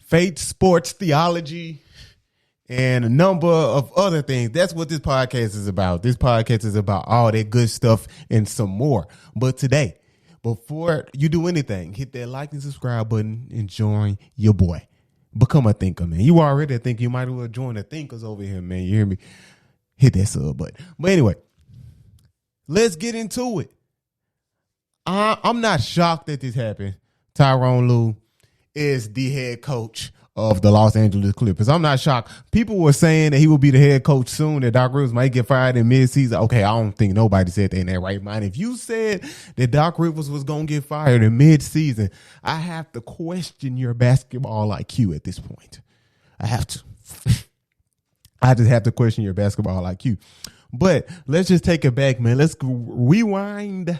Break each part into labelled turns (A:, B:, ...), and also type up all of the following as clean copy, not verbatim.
A: faith, sports, theology, and a number of other things. That's what this podcast is about. This podcast is about all that good stuff and some more. But today, before you do anything, hit that like and subscribe button and join your boy. Become a thinker, man. You already a thinker. You might as well join the thinkers over here, man. You hear me? Hit that sub button. But anyway, let's get into it. I'm not shocked that this happened. Tyronn Lue is the head coach of the Los Angeles Clippers. I'm not shocked. People were saying that he will be the head coach soon, that Doc Rivers might get fired in midseason. Okay, I don't think nobody said that in their right mind. If you said that Doc Rivers was going to get fired in midseason, I have to question your basketball IQ at this point. I have to. I just have to question your basketball IQ. But let's just take it back, man. Let's rewind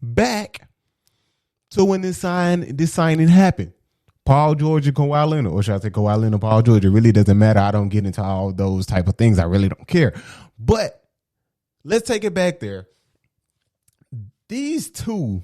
A: back to when this signing happened. Paul George and Kawhi Leonard, or should I say Kawhi Leonard and Paul George? It really doesn't matter. I don't get into all those type of things. I really don't care. But let's take it back there. These two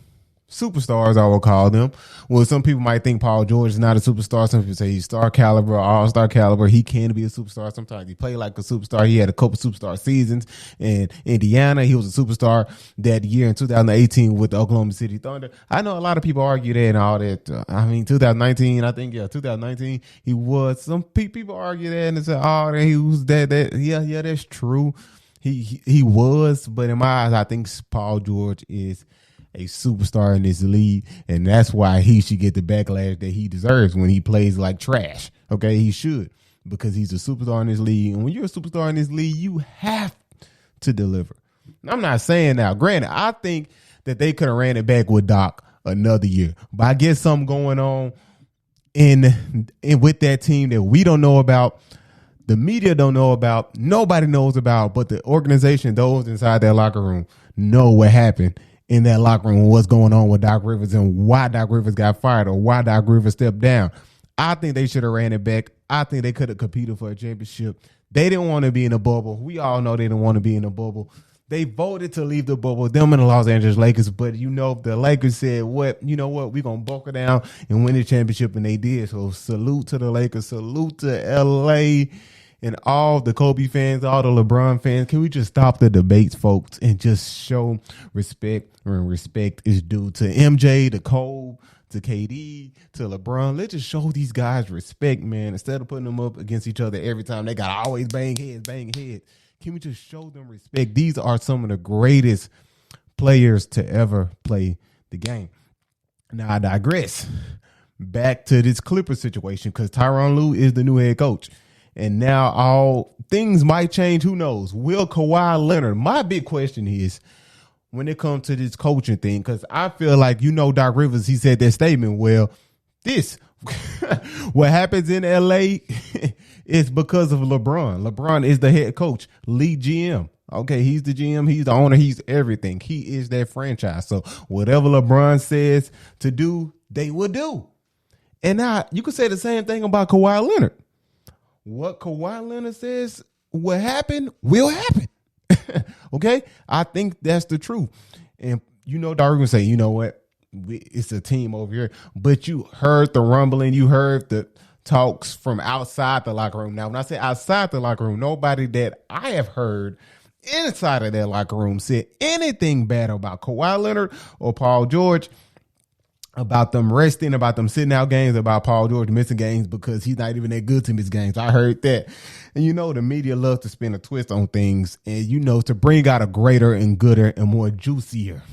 A: superstars, I will call them. Well, some people might think Paul George is not a superstar. Some people say he's star caliber, all-star caliber. He can be a superstar. Sometimes he played like a superstar. He had a couple superstar seasons in Indiana. He was a superstar that year in 2018 with the Oklahoma City Thunder. I know a lot of people argue that and all that. 2019, he was. Some people argue that and say, oh, he was that. Yeah, that's true. He was. But in my eyes, I think Paul George is a superstar in this league, and that's why he should get the backlash that he deserves when he plays like trash. Okay, he should, because he's a superstar in this league, and when you're a superstar in this league, you have to deliver. I'm not saying now, granted, I think that they could have ran it back with Doc another year, but I guess something going on in with that team that we don't know about, the media don't know about, nobody knows about, but the organization, those inside that locker room, know what happened in that locker room, what's going on with Doc Rivers and why Doc Rivers got fired or why Doc Rivers stepped down. I think they should have ran it back. I think they could have competed for a championship. They didn't want to be in a bubble. We all know they didn't want to be in a bubble. They voted to leave the bubble, them and the Los Angeles Lakers. But, the Lakers said, we're going to buckle down and win the championship, and they did. So salute to the Lakers. Salute to L.A., and all the Kobe fans, all the LeBron fans. Can we just stop the debates, folks, and just show respect when respect is due to MJ, to Cole, to KD, to LeBron? Let's just show these guys respect, man. Instead of putting them up against each other every time, they got to always bang heads. Can we just show them respect? These are some of the greatest players to ever play the game. Now, I digress. Back to this Clippers situation, because Tyronn Lue is the new head coach. And now all things might change. Who knows? Will Kawhi Leonard? My big question is, when it comes to this coaching thing, because I feel like, Doc Rivers, he said that statement. Well, what happens in LA is because of LeBron. LeBron is the head coach, lead GM. Okay, he's the GM, he's the owner, he's everything. He is that franchise. So whatever LeBron says to do, they will do. And now you could say the same thing about Kawhi Leonard. What Kawhi Leonard says will happen will happen. Okay? I think that's the truth. And Doc Rivers say, you know what? It's a team over here. But you heard the rumbling. You heard the talks from outside the locker room. Now, when I say outside the locker room, nobody that I have heard inside of that locker room said anything bad about Kawhi Leonard or Paul George, about them resting, about them sitting out games, about Paul George missing games because he's not even that good to miss games. I heard that. And the media loves to spin a twist on things and, to bring out a greater and gooder and more juicier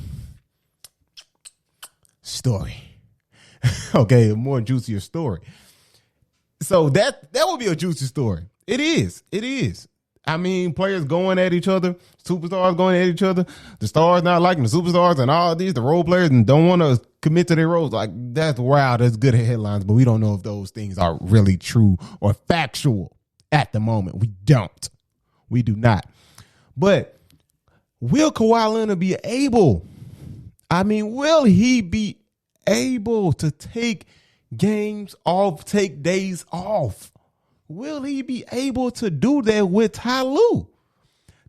A: story. Okay, a more juicier story. So that would be a juicy story. It is. I mean, players going at each other, superstars going at each other, the stars not liking the superstars and all these, the role players, and don't want to commit to their roles. Like, that's wow, that's good headlines, but we don't know if those things are really true or factual at the moment. We don't. We do not. But will Kawhi Leonard be able? Will he be able to take games off, take days off? Will he be able to do that with Ty Lue?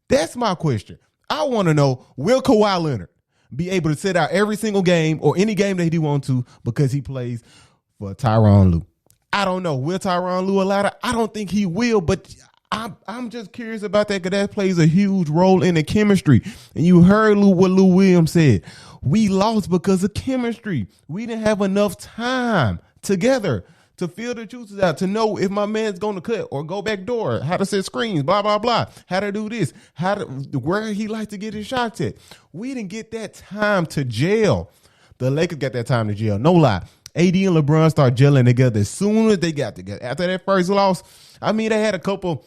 A: That's my question. I want to know, will Kawhi Leonard be able to sit out every single game or any game that he wants to because he plays for Tyronn Lue. I don't know. Will Tyronn Lue allow that? I don't think he will, but I'm just curious about that because that plays a huge role in the chemistry. And you heard what Lou Williams said. We lost because of chemistry. We didn't have enough time together to feel the juices out, to know if my man's going to cut or go back door, how to set screens, blah, blah, blah, how to do this, where he likes to get his shots at. We didn't get that time to gel. The Lakers got that time to gel. No lie. AD and LeBron start gelling together as soon as they got together. After that first loss, I mean, they had a couple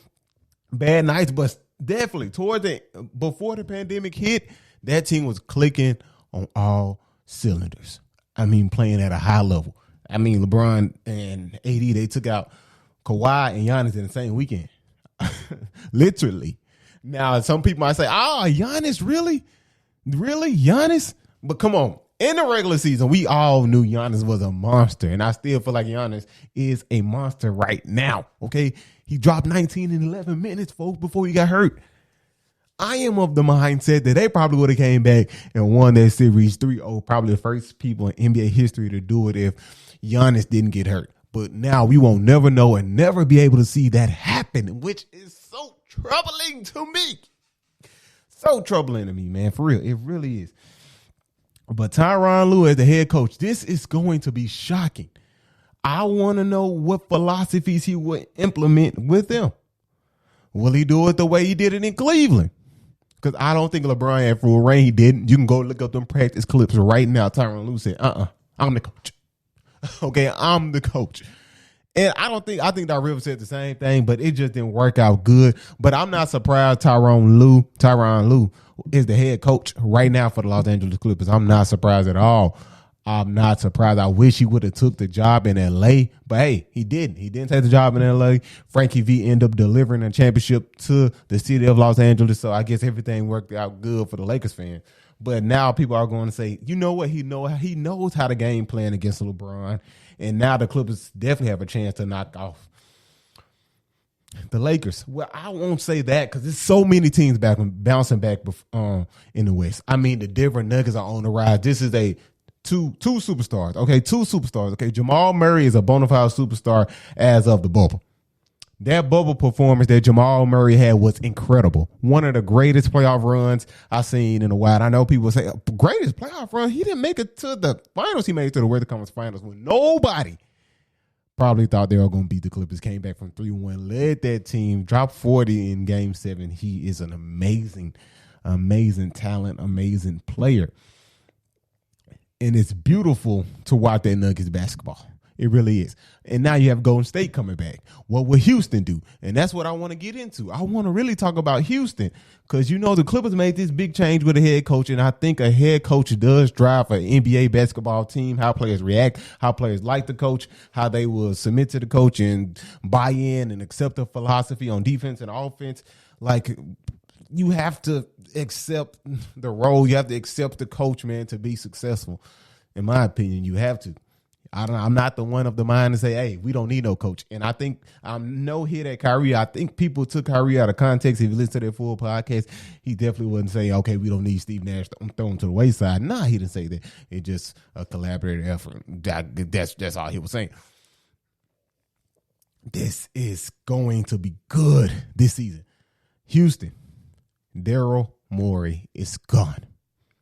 A: bad nights, but definitely before the pandemic hit, that team was clicking on all cylinders. I mean, playing at a high level. I mean, LeBron and AD, they took out Kawhi and Giannis in the same weekend. Literally. Now, some people might say, Giannis, really? Really? Giannis? But come on. In the regular season, we all knew Giannis was a monster, and I still feel like Giannis is a monster right now, okay? He dropped 19 in 11 minutes, folks, before he got hurt. I am of the mindset that they probably would have came back and won that series 3-0, probably the first people in NBA history to do it if Giannis didn't get hurt. But now we won't never know and never be able to see that happen, which is so troubling to me. So troubling to me, man, for real. It really is. But Tyronn Lue as the head coach, this is going to be shocking. I want to know what philosophies he will implement with them. Will he do it the way he did it in Cleveland? Because I don't think LeBron had full reign. He didn't. You can go look up them practice clips right now. Tyronn Lue said, I'm the coach. Okay, I'm the coach. And I think Doc Rivers said the same thing, but it just didn't work out good. But I'm not surprised Tyronn Lue is the head coach right now for the Los Angeles Clippers. I'm not surprised at all. I'm not surprised. I wish he would have took the job in L.A., but hey, he didn't. He didn't take the job in L.A. Frankie V ended up delivering a championship to the city of Los Angeles, so I guess everything worked out good for the Lakers fans. But now people are going to say, you know what? He knows how to game plan against LeBron, and now the Clippers definitely have a chance to knock off the Lakers. Well, I won't say that because there's so many teams bouncing back in the West. I mean, the Denver Nuggets are on the rise. This is two superstars. Okay, two superstars. Okay, Jamal Murray is a bona fide superstar as of the bubble. That bubble performance that Jamal Murray had was incredible. One of the greatest playoff runs I've seen in a while. I know people say, greatest playoff run? He didn't make it to the finals. He made it to the Western Conference Finals when nobody probably thought they were going to beat the Clippers. Came back from 3-1, led that team, dropped 40 in Game 7. He is an amazing, amazing talent, amazing player. And it's beautiful to watch that Nuggets basketball. It really is. And now you have Golden State coming back. What will Houston do? And that's what I want to get into. I want to really talk about Houston because, you know, the Clippers made this big change with a head coach, and I think a head coach does drive an NBA basketball team, how players react, how players like the coach, how they will submit to the coach and buy in and accept the philosophy on defense and offense. Like, you have to accept the role. You have to accept the coach, man, to be successful. In my opinion, you have to. I'm not the one of the mind to say, hey, we don't need no coach. And I think I'm no hit at Kyrie. I think people took Kyrie out of context. If you listen to their full podcast, he definitely wouldn't say, okay, we don't need Steve Nash thrown to the wayside. Nah, he didn't say that. It's just a collaborative effort. That's all he was saying. This is going to be good this season. Houston, Daryl Morey is gone.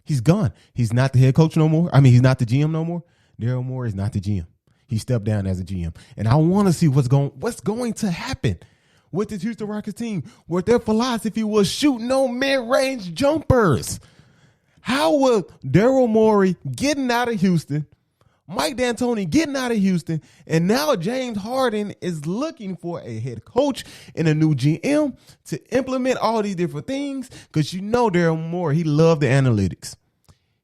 A: He's gone. He's not the head coach no more. I mean, he's not the GM no more. Daryl Morey is not the GM. He stepped down as a GM. And I want to see what's going to happen with this Houston Rockets team where their philosophy was shoot no mid-range jumpers. How will Daryl Morey getting out of Houston, Mike D'Antoni getting out of Houston, and now James Harden is looking for a head coach and a new GM to implement all these different things? Because you know Daryl Morey, he loved the analytics.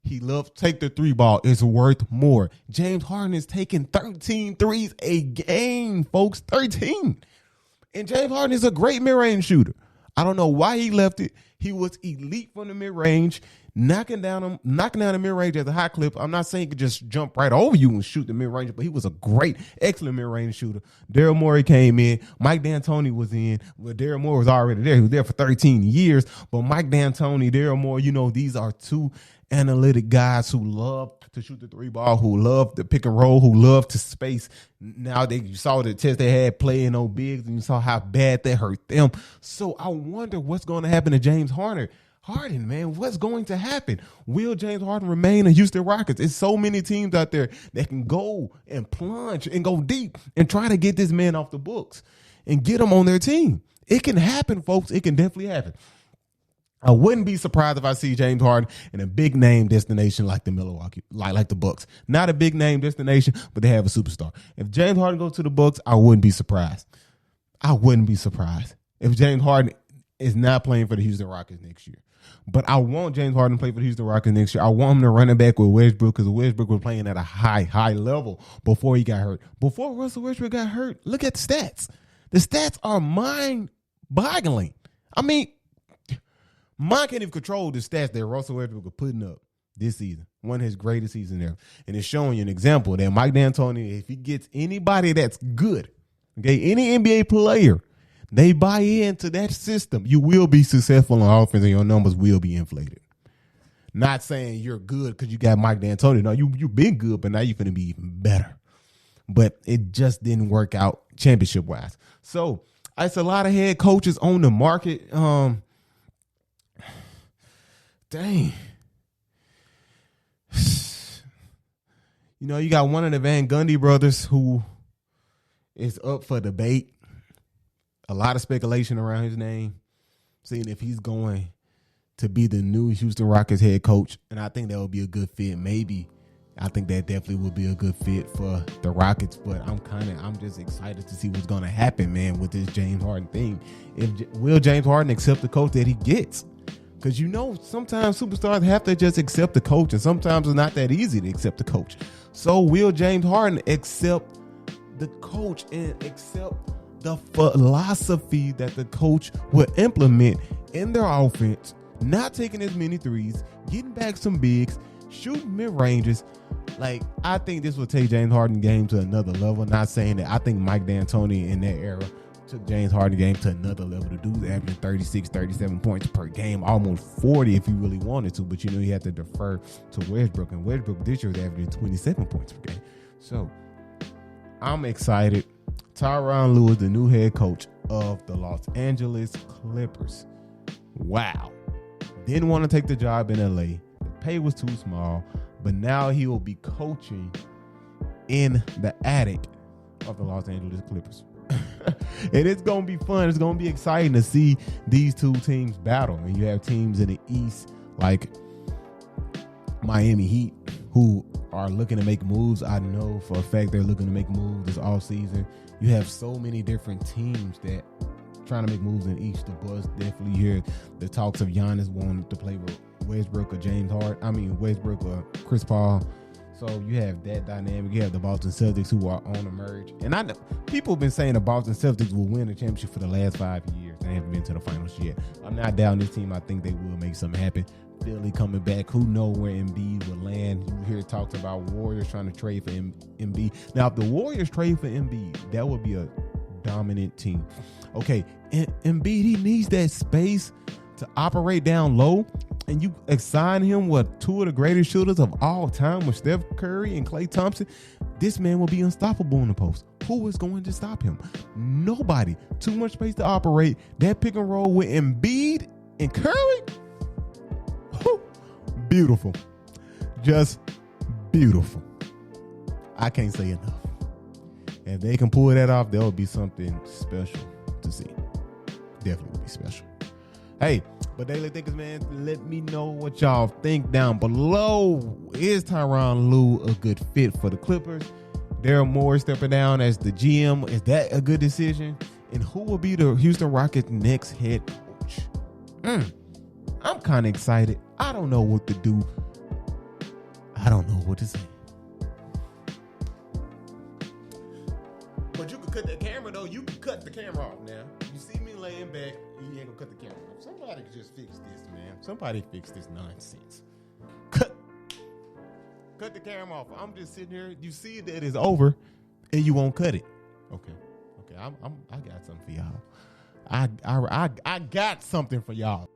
A: He loves take the three ball. It's worth more. James Harden is taking 13 threes a game, folks. 13. And James Harden is a great mid-range shooter. I don't know why he left it. He was elite from the mid-range. knocking down the mid-range at a high clip. I'm not saying he could just jump right over you and shoot the mid-range, but he was a great, excellent mid-range shooter. Daryl Morey came in. Mike D'Antoni was in. Well, Daryl Morey was already there. He was there for 13 years. But Mike D'Antoni, Daryl Morey, these are two analytic guys who love to shoot the three ball, who love the pick and roll, who love to space. Now you saw the test they had playing no bigs, and you saw how bad that hurt them. So I wonder what's going to happen to James Harden, man. What's going to happen? Will James Harden remain in Houston Rockets? It's so many teams out there that can go and plunge and go deep and try to get this man off the books and get him on their team. It can happen, folks. It can definitely happen. I wouldn't be surprised if I see James Harden in a big name destination like the Milwaukee, like the Bucks. Not a big name destination, but they have a superstar. If James Harden goes to the Bucks, I wouldn't be surprised. I wouldn't be surprised if James Harden is not playing for the Houston Rockets next year. But I want James Harden to play for the Houston Rockets next year. I want him to run it back with Westbrook, because Westbrook was playing at a high level before he got hurt. Before Russell Westbrook got hurt, look at the stats. The stats are mind-boggling. I mean, mine can't even control the stats that Russell Westbrook was putting up this season. One of his greatest seasons there. And it's showing you an example that Mike D'Antoni, if he gets anybody that's good, okay, any NBA player, they buy into that system, you will be successful on offense and your numbers will be inflated. Not saying you're good because you got Mike D'Antoni. No, you've been good, but now you're going to be even better. But it just didn't work out championship-wise. So it's a lot of head coaches on the market. Dang. You got one of the Van Gundy brothers who is up for debate. A lot of speculation around his name, seeing if he's going to be the new Houston Rockets head coach. And I think that would be a good fit. Maybe. I think that definitely would be a good fit for the Rockets. But I'm just excited to see what's going to happen, man, with this James Harden thing. Will James Harden accept the coach that he gets? Because sometimes superstars have to just accept the coach, and sometimes it's not that easy to accept the coach. So will James Harden accept the coach and accept the philosophy that the coach will implement in their offense, not taking as many threes, getting back some bigs, shooting mid-ranges? I think this will take James Harden game to another level. Not saying that I think Mike D'Antoni in that era took James Harden game to another level. The dude's averaging 36, 37 points per game, almost 40 if he really wanted to. But you had to defer to Westbrook. And Westbrook this year is averaging 27 points per game. So I'm excited. Tyronn Lue is the new head coach of the Los Angeles Clippers. Wow. Didn't want to take the job in LA. The pay was too small. But now he will be coaching in the attic of the Los Angeles Clippers. And it's going to be fun. It's going to be exciting to see these two teams battle. And you have teams in the East like Miami Heat who are looking to make moves. I know for a fact they're looking to make moves this offseason. You have so many different teams that trying to make moves in each. The Bucks definitely hear the talks of Giannis wanting to play with Westbrook or Westbrook or Chris Paul. So you have that dynamic. You have the Boston Celtics who are on the merge. And I know people have been saying the Boston Celtics will win the championship for the last 5 years. They haven't been to the finals yet. I'm not down this team. I think they will make something happen. Philly coming back. Who knows where Embiid will land? You hear talks about Warriors trying to trade for Embiid. Now, if the Warriors trade for Embiid, that would be a dominant team. Okay, Embiid, he needs that space to operate down low. And you assign him with two of the greatest shooters of all time with Steph Curry and Klay Thompson, this man will be unstoppable in the post. Who is going to stop him? Nobody. Too much space to operate. That pick and roll with Embiid and Curry, whew, beautiful. Just beautiful. I can't say enough. If they can pull that off, that would be something special to see. Definitely would be special. Hey, but Daily Thinkers, man, let me know what y'all think down below. Is Tyronn Lue a good fit for the Clippers? Daryl Morey stepping down as the GM. Is that a good decision? And who will be the Houston Rockets' next head coach? I'm kind of excited. I don't know what to do. I don't know what to say. But you can cut that camera, though. You can cut the camera off now. You see me laying back. You ain't gonna cut the camera off. Somebody just fix this, man. Somebody fix this nonsense. Cut the camera off. I'm just sitting here. You see that it's over, and you won't cut it. Okay. I got something for y'all. I got something for y'all.